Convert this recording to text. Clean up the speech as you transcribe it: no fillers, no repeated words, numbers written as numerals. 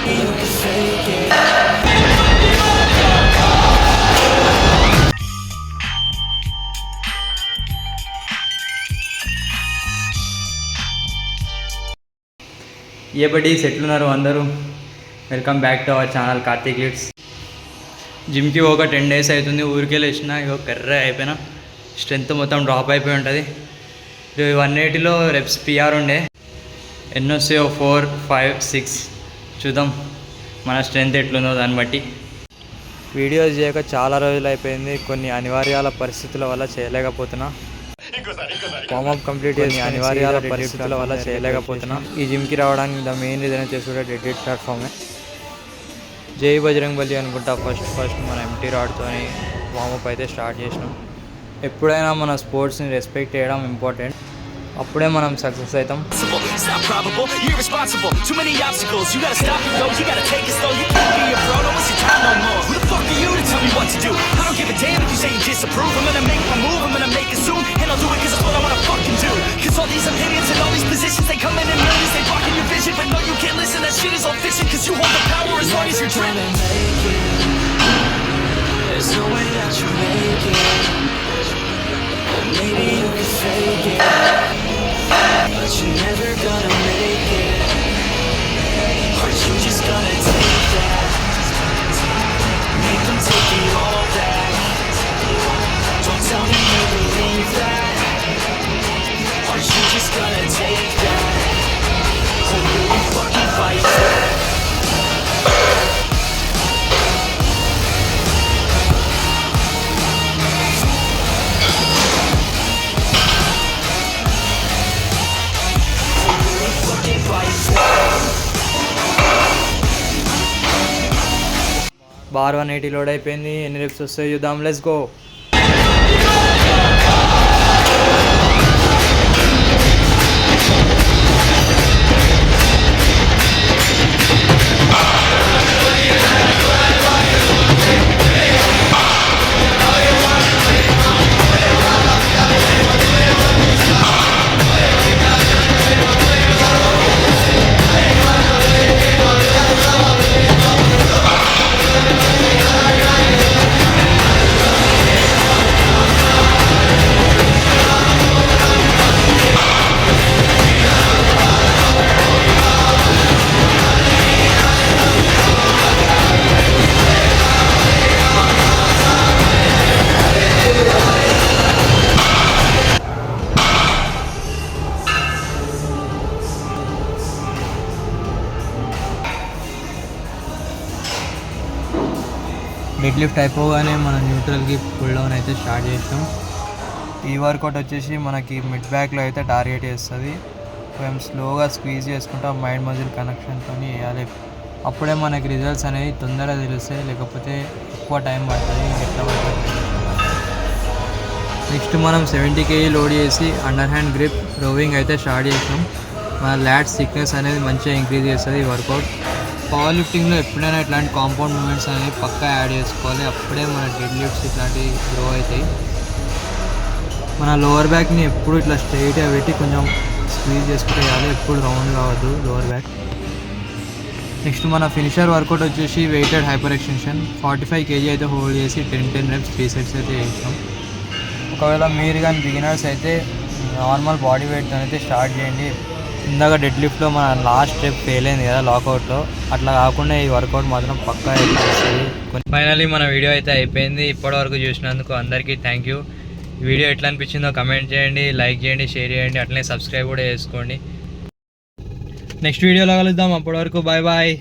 ఏ buddies ఎట్లున్నారు అందరూ? Welcome back to our channel Karthik లిట్స్. జిమ్కి ఒక 10 days అవుతుంది. ఊరికే లేచిన ఇక కర్ర అయిపోయినా, స్ట్రెంత్ మొత్తం డ్రాప్ అయిపోయి ఉంటుంది. 180లో రెప్స్ పిఆర్ ఉండే, ఎన్నో 4, 5, 6 చూద్దాం మన స్ట్రెంత్ ఎట్లుందో దాన్ని బట్టి. వీడియోస్ చేయక చాలా రోజులు అయిపోయింది. కొన్ని అనివార్యాల పరిస్థితుల వల్ల చేయలేకపోతున్నా. వార్మప్ కంప్లీట్ చేసి అనివార్యాల పరిస్థితుల వల్ల చేయలేకపోతున్నా. ఈ జిమ్కి రావడానికి ద మెయిన్ రీజన్ చేసుకుంటే డెడ్ ప్లాట్ఫామే. జై బజరంగ్ బలి అనుకుంటా ఫస్ట్ మన ఎంటీ రాడ్తో వార్మప్ అయితే స్టార్ట్ చేసినాం. ఎప్పుడైనా మన స్పోర్ట్స్ని రెస్పెక్ట్ చేయడం ఇంపార్టెంట్, అప్పుడే మనం సక్సెస్ అవుతాం. But you're never gonna make it. Or you just gonna take that. Make them take it all back. Don't tell me you believe that. Or you just gonna take that. Or will you fucking fight that? Bar 180 load అయిపోయింది. ఎన్ని reps వస్తాయి చూద్దాం. Let's go. Dead lift అయిపోగానే మన న్యూట్రల్కి pull down అయితే start చేసాం. ఈ work out వచ్చేసి మనకి మిడ్ బ్యాక్లో అయితే టార్గెట్ చేస్తుంది. కొంచెం స్లోగా స్క్వీజ్ చేసుకుంటా మైండ్ మజిల్ కనెక్షన్తో వేయాలి. అప్పుడే మనకి రిజల్ట్స్ అనేవి తొందరగా తెలుస్తాయి, లేకపోతే ఎక్కువ టైం పడుతుంది. ఎట్లా పడుతుంది. నెక్స్ట్ మనం 70 kg లోడ్ చేసి అండర్ హ్యాండ్ గ్రిప్ రోవింగ్ అయితే స్టార్ట్ చేసాం. మన ల్యాట్స్ థిక్నెస్ అనేది మంచిగా ఇంక్రీజ్ చేస్తుంది ఈ వర్కౌట్. పవర్ లిఫ్టింగ్లో ఎప్పుడైనా ఇట్లాంటి కాంపౌండ్ మూమెంట్స్ అనేవి పక్కా యాడ్ చేసుకోవాలి, అప్పుడే మన డెడ్ లిఫ్ట్స్ ఇట్లాంటివి గ్రో అవుతాయి. మన లోవర్ బ్యాక్ని ఎప్పుడు ఇట్లా స్ట్రైట్గా పెట్టి కొంచెం స్క్వీజ్ చేసుకుంటే వేయాలి, ఎప్పుడు రౌండ్ కావద్దు లోవర్ బ్యాక్. నెక్స్ట్ మన ఫినిషర్ వర్కౌట్ వచ్చేసి వెయిటెడ్ హైపర్ ఎక్స్టెన్షన్. 45 kg అయితే హోల్డ్ చేసి 10 reps 3 sets అయితే చేసాం. ఒకవేళ మీరు కానీ బిగినర్స్ అయితే నార్మల్ బాడీ వెయిట్తో అయితే స్టార్ట్ చేయండి. ఇందాక డెడ్ లిఫ్ట్లో మన లాస్ట్ స్టెప్ ఫెయిల్ అయింది కదా లాకౌట్లో, అట్లా కాకుండా ఈ వర్కౌట్ మాత్రం పక్కా అయిపోతుంది. ఫైనల్లీ మన వీడియో అయితే అయిపోయింది. ఇప్పటివరకు చూసినందుకు అందరికీ థ్యాంక్ యూ. వీడియో ఎట్లా అనిపించిందో కమెంట్ చేయండి, లైక్ చేయండి, షేర్ చేయండి, అట్లనే సబ్స్క్రైబ్ కూడా చేసుకోండి. నెక్స్ట్ వీడియోలో కలుద్దాం. అప్పటి వరకు బాయ్ బాయ్.